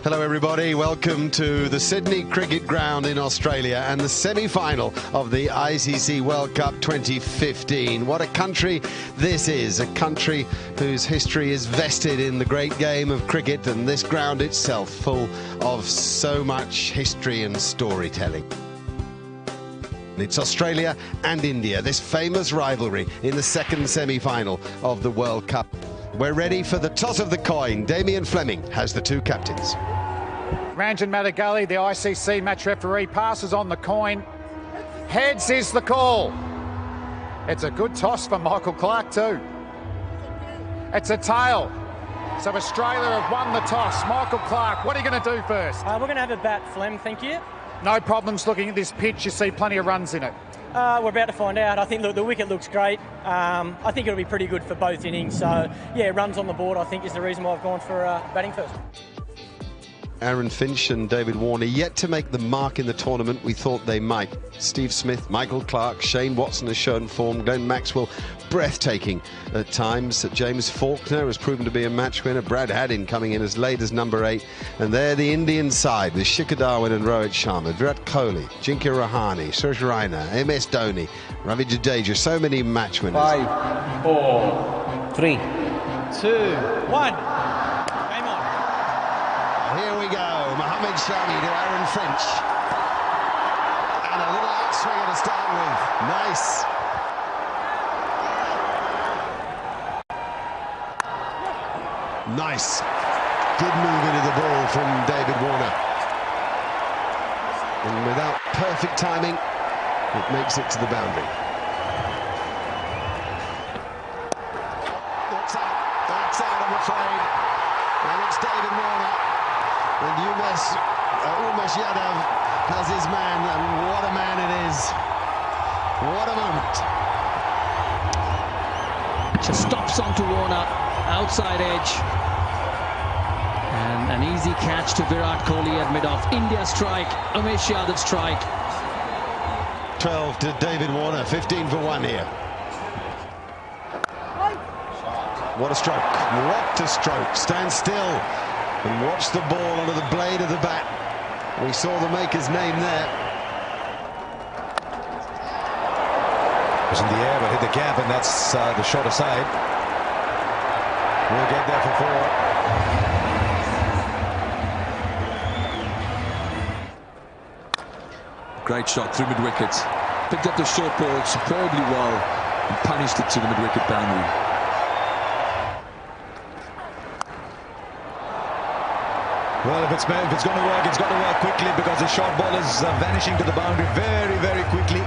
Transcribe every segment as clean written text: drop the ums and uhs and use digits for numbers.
Hello everybody, welcome to the Sydney Cricket Ground in Australia and the semi-final of the ICC World Cup 2015. What a country this is, a country whose history is vested in the great game of cricket, and this ground itself full of so much history and storytelling. It's Australia and India, this famous rivalry in the second semi-final of the World Cup. We're ready for the toss of the coin. Damien Fleming has the two captains. Ranjan Madagali, the ICC match referee, passes on the coin. Heads is the call. It's a good toss for Michael Clarke too. It's a tail. So Australia have won the toss. Michael Clarke, what are you going to do first? We're going to have a bat, Flem, thank you. No problems looking at this pitch. You see plenty of runs in it. We're about to find out. I think the wicket looks great. I think it'll be pretty good for both innings. So, yeah, runs on the board, I think, is the reason why I've gone for batting first. Aaron Finch and David Warner yet to make the mark in the tournament we thought they might. Steve Smith, Michael Clarke, Shane Watson has shown form, Glenn Maxwell breathtaking at times. James Faulkner has proven to be a match winner. Brad Haddin coming in as late as number 8. And there the Indian side with Shikhar Dhawan and Rohit Sharma, Virat Kohli, Ajinkya Rahane, Suresh Raina, MS Dhoni, Ravi Jadeja, so many match winners. 5, 4, 3, 2, 1. Here we go, Mohammad Shami to Aaron Finch. And a little outswinger to start with. Nice. Nice. Good move into the ball from David Warner. And without perfect timing, it makes it to the boundary. That's out, I'm afraid. And it's David Warner. And Umesh Yadav has his man, and what a man it is. What a moment. Just stops onto Warner, outside edge. And an easy catch to Virat Kohli at mid-off. India strike, Umesh Yadav strike. 12 to David Warner, 15 for 1 here. What a stroke, what a stroke. Stand still and watch the ball under the blade of the bat. We saw the maker's name there. It was in the air but hit the gap, and that's the shorter side. We'll get there for 4. Great shot through mid-wicket. Picked up the short ball superbly well and punished it to the mid-wicket boundary. Well, if it's going to work, it's got to work quickly, because the short ball is vanishing to the boundary very, very quickly.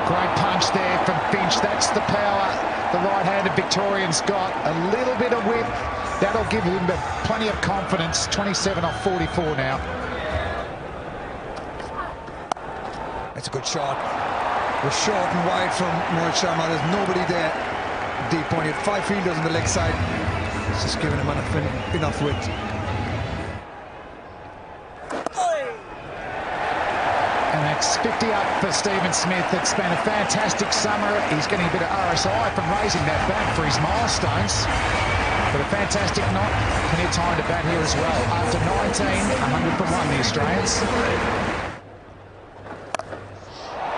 Great punch there from Finch. That's the power the right-handed Victorian's got. A little bit of width. That'll give him plenty of confidence. 27 off 44 now. It's a good shot. We're short and wide from Rohit Sharma. There's nobody there. Deep point. 5 fielders on the leg side. It's just giving him enough width. And that's 50 up for Stephen Smith. It's been a fantastic summer. He's getting a bit of RSI from raising that bat for his milestones. But a fantastic night. Plenty of time to bat here as well. After 19, 100 for 1, the Australians.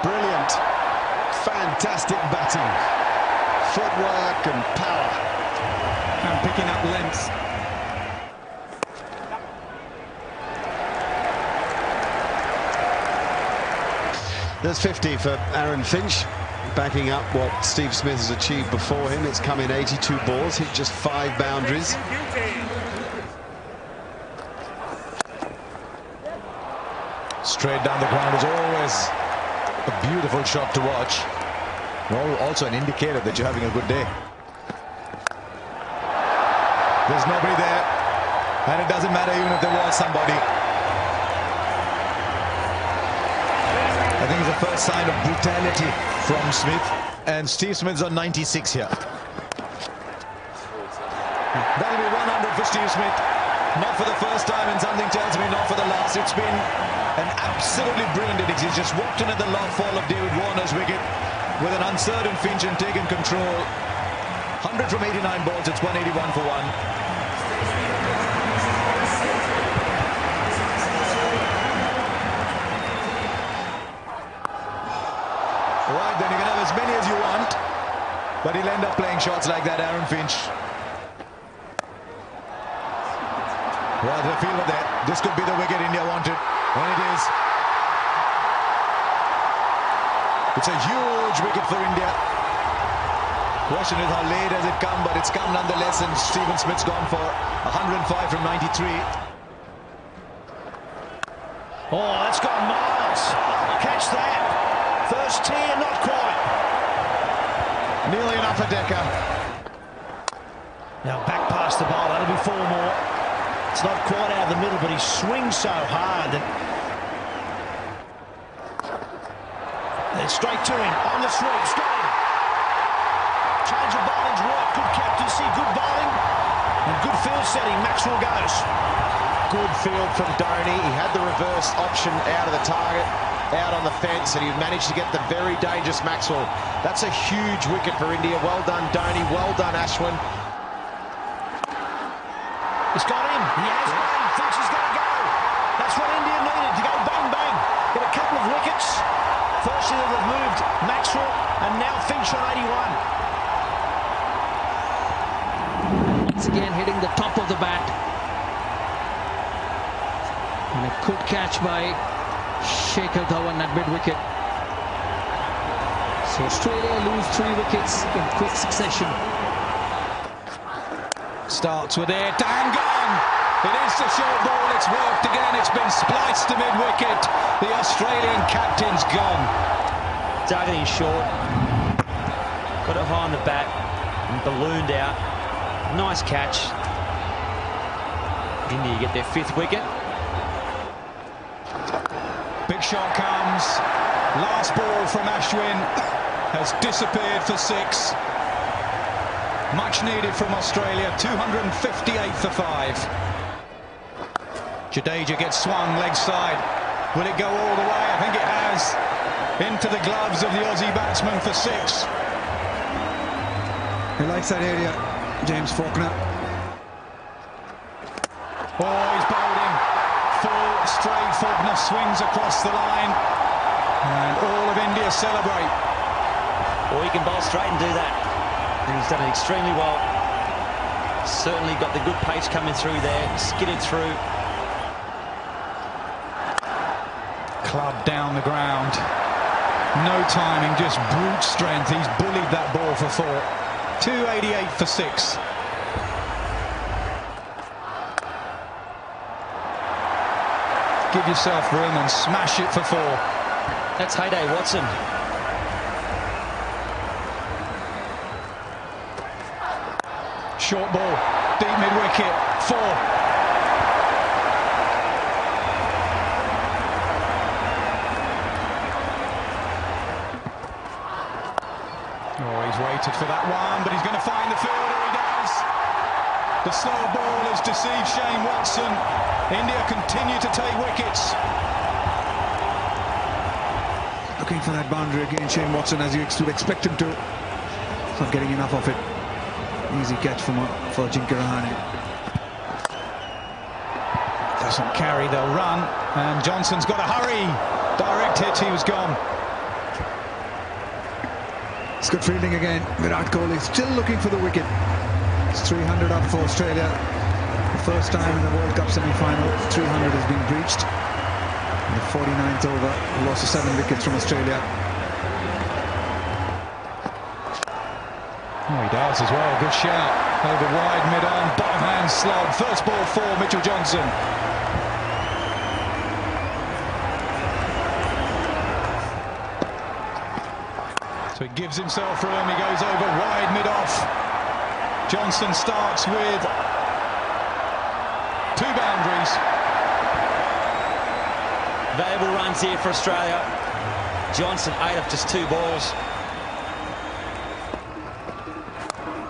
Brilliant. Fantastic batting. Footwork and power. And picking up length. There's 50 for Aaron Finch, backing up what Steve Smith has achieved before him. It's come in 82 balls, hit just 5 boundaries. Straight down the ground is always a beautiful shot to watch. Also an indicator that you're having a good day. There's nobody there, and it doesn't matter even if there was somebody. I think it's the first sign of brutality from Smith, and Steve Smith's on 96 here. That'll be 100 for Steve Smith. Not for the first time, and something tells me not for the last. It's been an absolutely brilliant innings. He's just walked in at the long fall of David Warner's wicket with an uncertain Finch and taken control. 100 from 89 balls, it's 181 for one. Right, then you can have as many as you want, but he'll end up playing shots like that, Aaron Finch. Right, the fielder there. This could be the wicket India wanted, and it is. It's a huge wicket for India. Question is how late has it come, but it's come nonetheless, and Stephen Smith's gone for 105 from 93. Oh, that's gone miles. Catch that. First tier, not quite. Nearly enough for Decker. Now back past the bowl, that'll be 4 more. It's not quite out of the middle, but he swings so hard that it's straight to him on the sweep. Got him. Change of bowling's right. Good captaincy, good bowling, and good field setting. Maxwell goes. Good field from Dhoni. He had the reverse option out of the target, out on the fence, and he managed to get the very dangerous Maxwell. That's a huge wicket for India. Well done, Dhoni. Well done, Ashwin. He's got him. He has got him. Thinks he's going to go. That's what India needed, to go bang, bang. Get a couple of wickets. Firstly, they've moved Maxwell, and now Finch on 81. Once again hitting the top of the bat. And a good catch by Shekhar Dhawan at mid-wicket. So Australia lose 3 wickets in quick succession. Starts with it, and gone. It is the short ball, it's worked again, it's been spliced to mid-wicket. The Australian captain's gone. Dug it in short, got it high on the bat and ballooned out. Nice catch. India get their 5th wicket. Big shot comes. Last ball from Ashwin has disappeared for 6. Much needed from Australia. 258 for 5. Jadeja gets swung leg side. Will it go all the way? I think it has. Into the gloves of the Aussie batsman for 6. He likes that area, James Faulkner. Oh, he's bowled him. Full straight. Faulkner swings across the line. And all of India celebrate. Or he can bowl straight and do that. And he's done it extremely well. Certainly got the good pace coming through there. Skidded through. Club down the ground. No timing, just brute strength. He's bullied that ball for 4. 288 for 6. Give yourself room and smash it for 4. That's Heyday Watson. Short ball, deep mid-wicket, 4. Oh, he's waited for that one, but he's going to find the fielder. He does. The slow ball has deceived Shane Watson. India continue to take wickets. Looking for that boundary again, Shane Watson, as you would expect him to. He's not getting enough of it. Easy catch for Ajinkya Rahane. Doesn't carry, they'll run. And Johnson's got to hurry. Direct hit, he was gone. It's good fielding again. Virat Kohli still looking for the wicket. It's 300 up for Australia. The first time in the World Cup semi-final, 300 has been breached. In the 49th over, loss of 7 wickets from Australia. Oh, he does as well. Good shout. Over wide, mid-on, bottom-hand slog. First ball for Mitchell Johnson. So he gives himself room. He goes over wide, mid-off. Johnson starts with 2 boundaries. Valuable runs here for Australia. Johnson 8 off just 2 balls.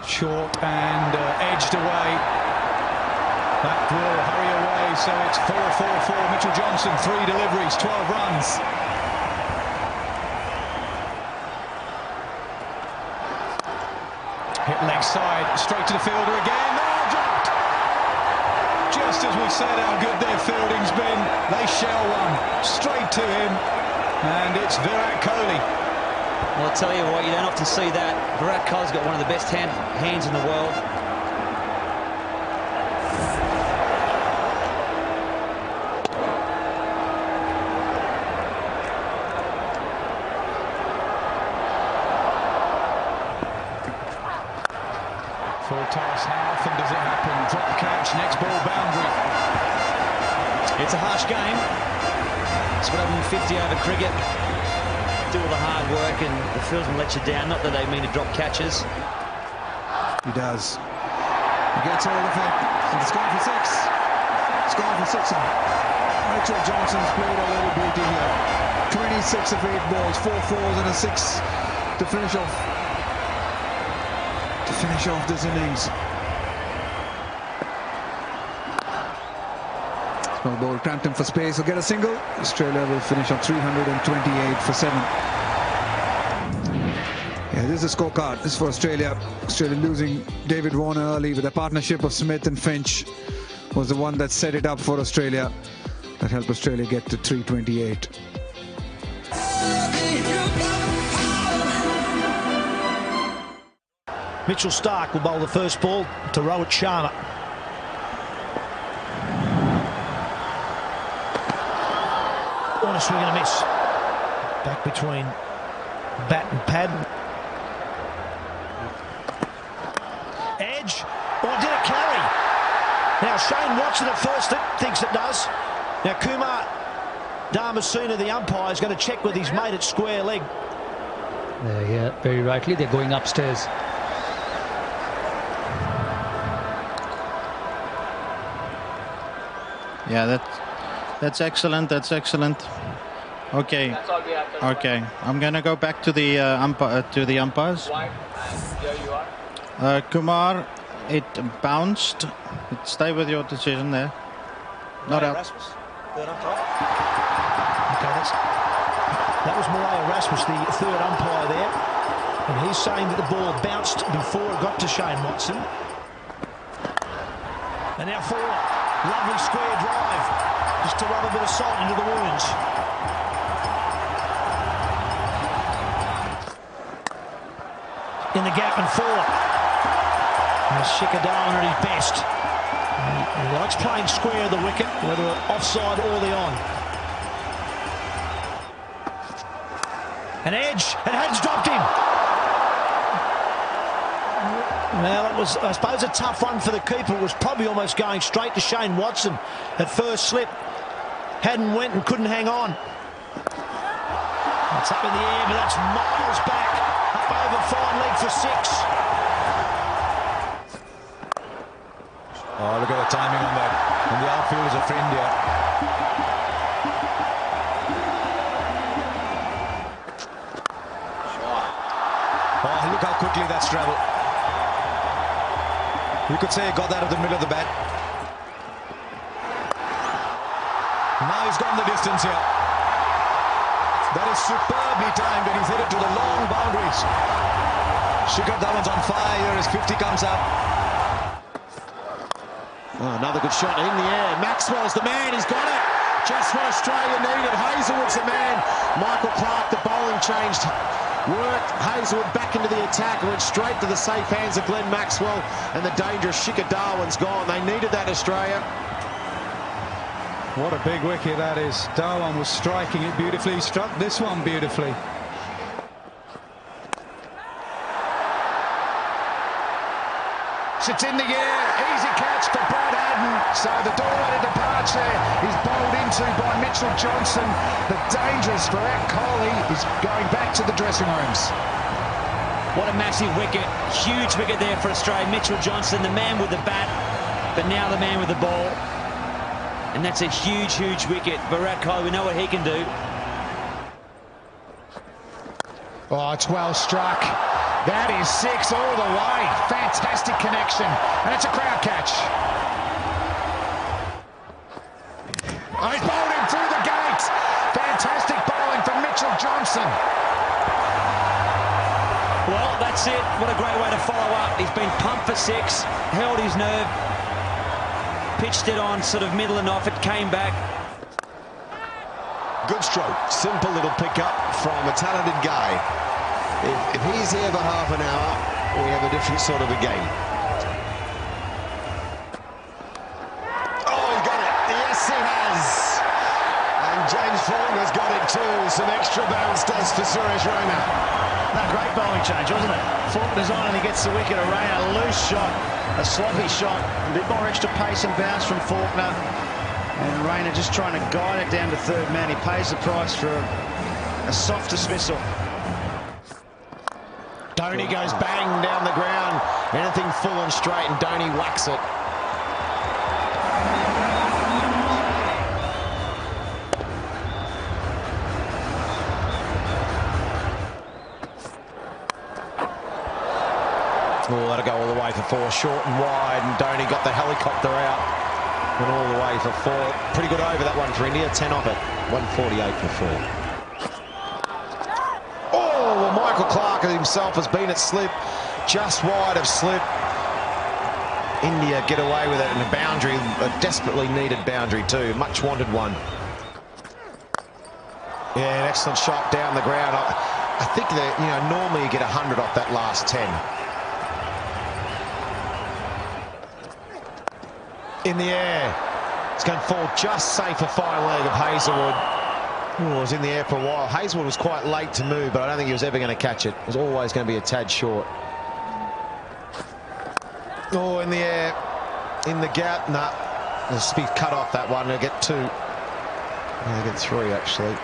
Short and edged away. That will hurry away, so it's 4-4-4. Mitchell Johnson, 3 deliveries, 12 runs. Hit leg side, straight to the fielder again. Oh, dropped! Just as we said how good their fielding's been, they shell one straight to him, and it's Virat Kohli. Well, I'll tell you what, you don't often see that. Virat Kohli's got one of the best hands in the world. Full toss, how often does it happen? Drop catch, next ball boundary. It's a harsh game. It's what happened in 50 over cricket. Do all the hard work and the fieldsman lets you down. Not that they mean to drop catches. He does. He gets hold of it, and it's gone for six. It's gone for six. Mitchell Johnson's played a little beauty here. 26 of 8 balls, 4 fours and a 6 to finish off. This innings. Small ball cramped him for space. Will get a single. Australia will finish on 328 for 7. Yeah, this is a scorecard. This is for Australia. Australia losing David Warner early with a partnership of Smith and Finch was the one that set it up for Australia. That helped Australia get to 328. Mitchell Starc will bowl the first ball to Rohit Sharma. On a swing and a miss. Back between bat and pad. Edge. Or did it carry? Now Shane Watson at first thinks it does. Now Kumar Dharmasena, the umpire, is going to check with his mate at square leg. Yeah, very rightly. They're going upstairs. Yeah, that's excellent. That's excellent. Okay. Okay. I'm gonna go back to the umpires. Kumar, it bounced. Stay with your decision there. Not out. Okay, that was Mariah Rasmus, the third umpire there, and he's saying that the ball bounced before it got to Shane Watson. And now forward. Lovely square drive, just to rub a bit of salt into the wounds. In the gap and forward. And Shikadawan at his best. He likes playing square of the wicket, whether offside or the on. An edge, and Hayden's dropped him. Well, it was, I suppose, a tough one for the keeper. It was probably almost going straight to Shane Watson at first slip. Hadden went and couldn't hang on. It's up in the air, but that's miles back. Up over fine leg for 6. Oh, look at the timing on that. And the outfield is a friend here. Oh, look how quickly that's travelled. You could say he got that out of the middle of the bat. Now he's gone the distance here. That is superbly timed, and he's headed to the long boundaries. Shikhar Dhawan's on fire here as 50 comes up. Oh, another good shot in the air. Maxwell's the man. He's got it. Just what Australia needed. Hazelwood's the man. Michael Clark, the bowling changed. Worked Hazelwood back into the attack, went straight to the safe hands of Glenn Maxwell, and the dangerous Shikhar Dhawan's gone. They needed that, Australia. What a big wicket that is. Dhawan was striking it beautifully. He struck this one beautifully. It's in the air. Easy catch for Brad Haddon. So the door-letter departure is bowled into by Mitchell Johnson. The dangerous Virat Kohli is going back to the dressing rooms. What a massive wicket. Huge wicket there for Australia. Mitchell Johnson, the man with the bat, but now the man with the ball. And that's a huge, huge wicket. Virat Kohli, we know what he can do. Oh, it's well struck. That is 6 all the way. Fantastic connection. And it's a crowd catch. Oh, he's bowled him through the gate. Fantastic bowling from Mitchell Johnson. Well, that's it. What a great way to follow up. He's been pumped for 6, held his nerve, pitched it on sort of middle and off. It came back. Good stroke. Simple little pickup from a talented guy. If he's here for half an hour, we have a different sort of a game. Oh, he got it. Yes, he has. And James Fulton has got it too. Some extra bounce does for Suresh Raina. That great bowling change, wasn't it? Fulton is on and he gets the wicket. A Raina, a loose shot, a sloppy shot. A bit more extra pace and bounce from Faulkner. And Raina just trying to guide it down to third man. He pays the price for a soft dismissal. Dhoni goes bang down the ground. Anything full and straight, and Dhoni whacks it. Oh, that'll go all the way for 4, short and wide, and Dhoni got the helicopter out. Went all the way for 4. Pretty good over that one for India. 10 off it. 148 for 4. Oh, well, Michael Clark himself has been at slip. Just wide of slip. India get away with it, and a boundary, a desperately needed boundary too. Much wanted one. Yeah, an excellent shot down the ground. I think that, you know, normally you get 100 off that last 10. In the air. It's going to fall just safe for fine leg of Hazlewood. Oh, it was in the air for a while. Hazlewood was quite late to move, but I don't think he was ever going to catch it. It was always going to be a tad short. Oh, in the air. In the gap. Nah. It'll be cut off that one. They'll get 2. They'll get 3, actually.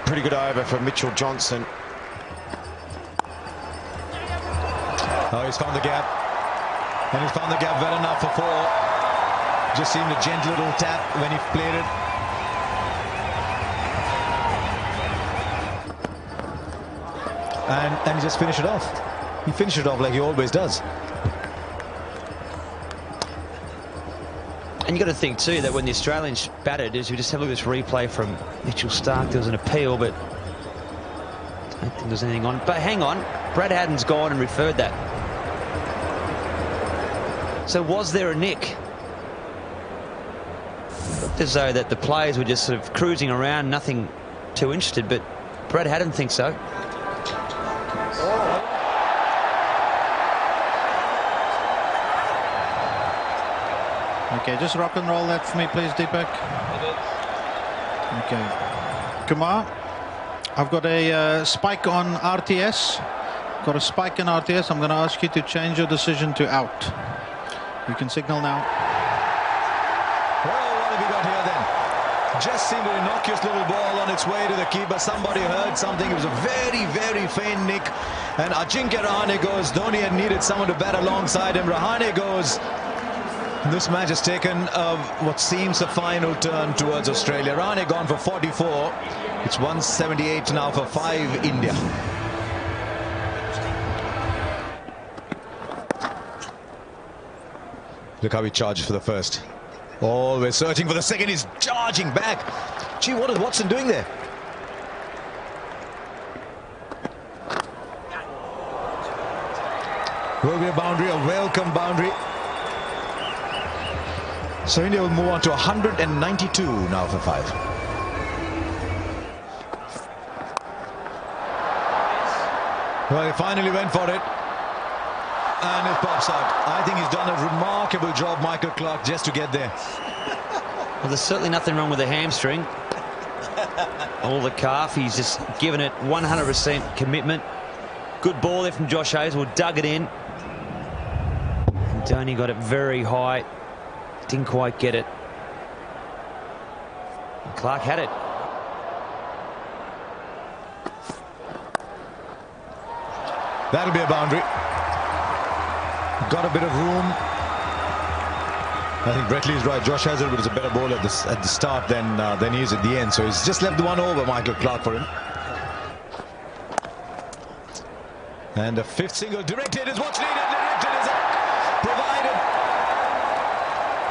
Pretty good over for Mitchell Johnson. Oh, he's found the gap. And he's found the gap well enough for 4. Just seemed a gentle little tap when he played it. And he just finished it off. He finished it off like he always does. And you got to think too that when the Australians batted, as we just have a look at this replay from Mitchell Starc, there was an appeal, but I don't think there's anything on. But hang on, Brad Haddin's gone and referred that. So was there a nick? Looked as though that the players were just sort of cruising around, nothing too interested, but Brad Haddin thinks so. Okay, just rock and roll that for me, please, Deepak. Okay. Kumar, I've got a spike on RTS. Got a spike in RTS. I'm going to ask you to change your decision to out. You can signal now. Well, what have we got here then? Just seemed an innocuous little ball on its way to the keeper. Somebody heard something. It was a very, very faint nick. And Ajinkya Rahane goes. Dhoni had needed someone to bat alongside him. Rahane goes. This match has taken what seems a final turn towards Australia. Rahane gone for 44. It's 178 now for 5 India. Look how he charges for the first. Always searching for the second. He's charging back. Gee, what is Watson doing there? Will be a boundary, a welcome boundary. So India will move on to 192 now for 5. Well, he finally went for it. And it pops out. I think he's done a remarkable job, Michael Clark, just to get there. Well, there's certainly nothing wrong with the hamstring. All the calf, he's just given it 100% commitment. Good ball there from Josh Hazlewood, dug it in. And Dhoni got it very high. Didn't quite get it. And Clark had it. That'll be a boundary. Got a bit of room. I think Brett Lee's right. Josh Hazlewood is a better bowler at the start than he is at the end. So he's just left the one over, Michael Clark, for him. And the 5th single directed is what's needed. Directed is provided.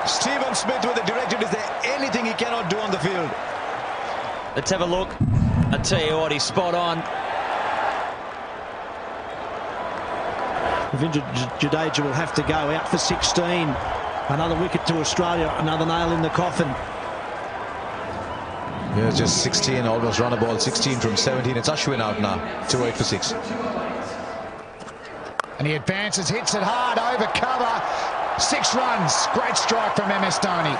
Stephen Smith with the directed. Is there anything he cannot do on the field? Let's have a look. I tell you what, he's spot on. Jadeja will have to go out for 16. Another wicket to Australia, another nail in the coffin. Yeah, just 16, almost run a ball, 16 from 17. It's Ashwin out now, 2-8 for 6. And he advances, hits it hard, over cover. 6 runs. Great strike from MS Dhoni.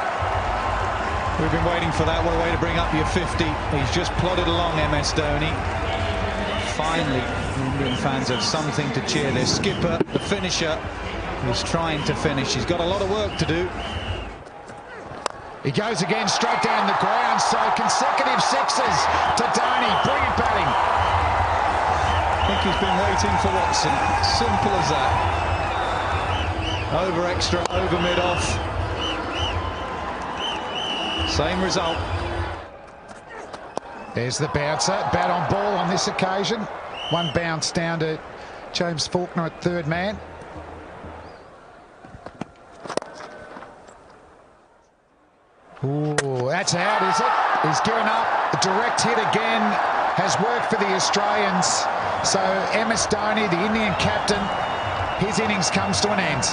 We've been waiting for that. What a way to bring up your 50. He's just plodded along, MS Dhoni. Finally, Indian fans have something to cheer. Their skipper, the finisher, is trying to finish. He's got a lot of work to do. He goes again, straight down the ground. So consecutive 6s to Dhoni. Brilliant batting. I think he's been waiting for Watson. Simple as that. Over extra, over mid-off. Same result. There's the bouncer. Bat on ball on this occasion. One bounce down to James Faulkner at third man. Ooh, that's out, is it? He's given up. A direct hit again has worked for the Australians. So MS Dhoni, the Indian captain, his innings comes to an end.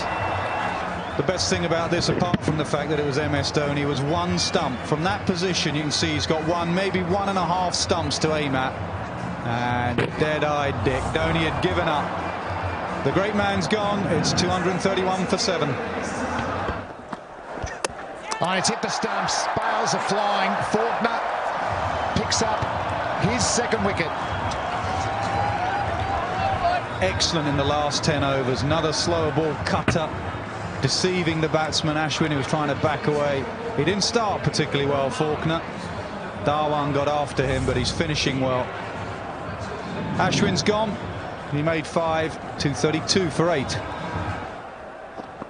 The best thing about this, apart from the fact that it was MS Dhoni, was one stump. From that position, you can see he's got one, maybe 1.5 stumps to aim at. And dead-eyed Dick. Dhoni had given up. The great man's gone. It's 231 for 7. Oh, it's hit the stumps. Bales are flying. Faulkner picks up his second wicket. Excellent in the last 10 overs. Another slower ball cutter, deceiving the batsman Ashwin, who was trying to back away. He didn't start particularly well, Faulkner. Dhawan got after him, but he's finishing well. Ashwin's gone. He made 5, 232 for 8.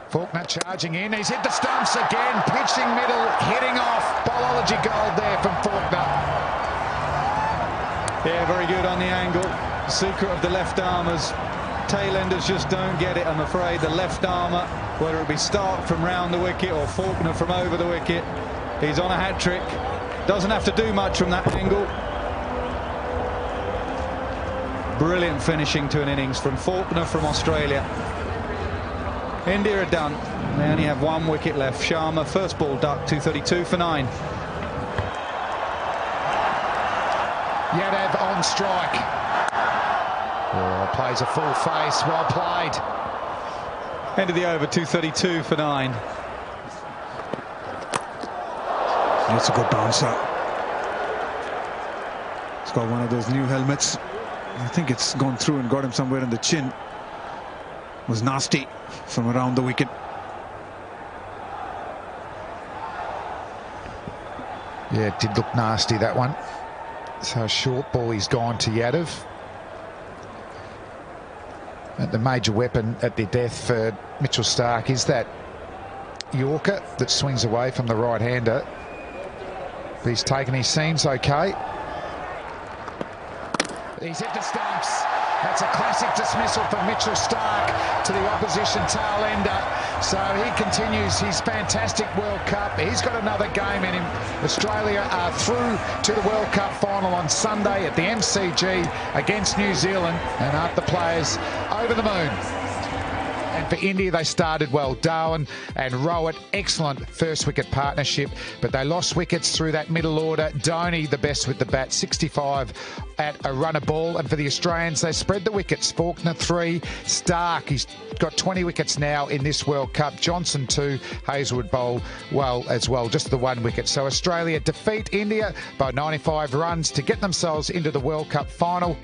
Faulkner charging in. He's hit the stumps again. Pitching middle, hitting off. Bowlology gold there from Faulkner. Yeah, very good on the angle. The secret of the left armers. Tailenders just don't get it, I'm afraid. The left armour, whether it be Stark from round the wicket or Faulkner from over the wicket, he's on a hat-trick. Doesn't have to do much from that angle. Brilliant finishing to an innings from Faulkner from Australia. India are done. They only have 1 wicket left. Sharma, first ball duck, 232 for 9. Yadav on strike. Oh, plays a full face. Well played. End of the over, 232 for 9. That's a good bouncer. He's got one of those new helmets. I think it's gone through and got him somewhere in the chin. It was nasty from around the wicket. Yeah, it did look nasty, that one. So short ball, he's gone to Yadav. And the major weapon at their death for Mitchell Stark is that Yorker that swings away from the right-hander. But he's taken his seams okay. He's hit the stumps. That's a classic dismissal from Mitchell Stark to the opposition tail ender. So he continues his fantastic World Cup. He's got another game in him. Australia are through to the World Cup final on Sunday at the MCG against New Zealand, and aren't the players over the moon? And for India, they started well. Darwin and Rowett, excellent first wicket partnership, but they lost wickets through that middle order. Dhoni, the best with the bat, 65 at a run a ball. And for the Australians, they spread the wickets. Faulkner 3, Stark, he's got 20 wickets now in this World Cup. Johnson 2, Hazelwood bowl well as well, just the 1 wicket. So Australia defeat India by 95 runs to get themselves into the World Cup final.